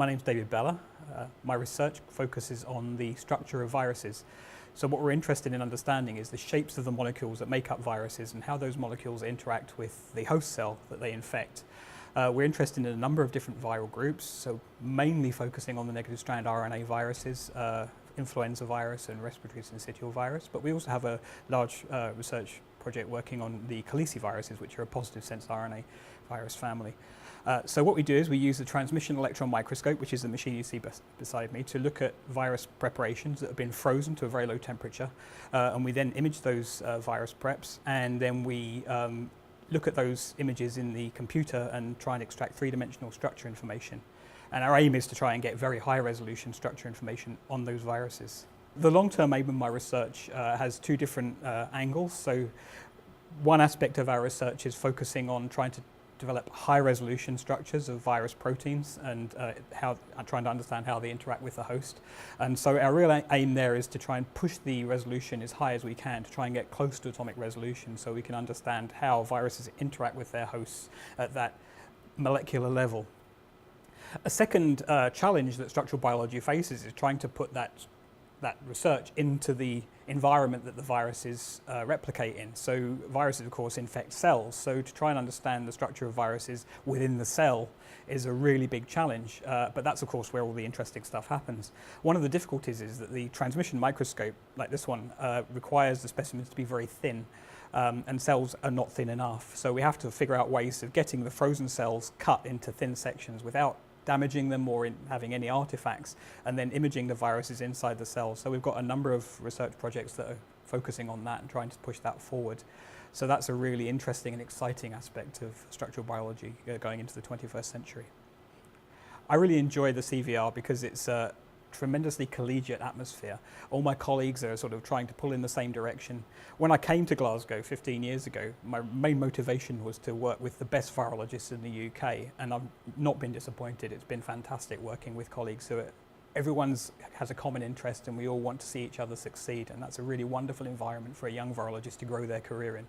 My name's David Bhella. My research focuses on the structure of viruses. So what we're interested in understanding is the shapes of the molecules that make up viruses and how those molecules interact with the host cell that they infect. We're interested in a number of different viral groups, so mainly focusing on the negative strand RNA viruses, influenza virus and respiratory syncytial virus, but we also have a large research project working on the caliciviruses, which are a positive sense RNA virus family. So what we do is we use the transmission electron microscope, which is the machine you see beside me, to look at virus preparations that have been frozen to a very low temperature, and we then image those virus preps, and then we look at those images in the computer and try and extract three-dimensional structure information. And our aim is to try and get very high resolution structure information on those viruses. The long-term aim of my research has two different angles. So one aspect of our research is focusing on trying to develop high-resolution structures of virus proteins and trying to understand how they interact with the host. And so our real aim there is to try and push the resolution as high as we can to try and get close to atomic resolution so we can understand how viruses interact with their hosts at that molecular level. A second challenge that structural biology faces is trying to put that research into the environment that the viruses replicate in. So viruses, of course, infect cells. So to try and understand the structure of viruses within the cell is a really big challenge. But that's, of course, where all the interesting stuff happens. One of the difficulties is that the transmission microscope, like this one, requires the specimens to be very thin. And cells are not thin enough. So we have to figure out ways of getting the frozen cells cut into thin sections without damaging them or having any artifacts, and then imaging the viruses inside the cells. So we've got a number of research projects that are focusing on that and trying to push that forward. So that's a really interesting and exciting aspect of structural biology going into the 21st century. I really enjoy the CVR because it's a tremendously collegiate atmosphere. All my colleagues are sort of trying to pull in the same direction. When I came to Glasgow 15 years ago, my main motivation was to work with the best virologists in the UK, and I've not been disappointed. It's been fantastic working with colleagues who everyone has a common interest and we all want to see each other succeed, and that's a really wonderful environment for a young virologist to grow their career in.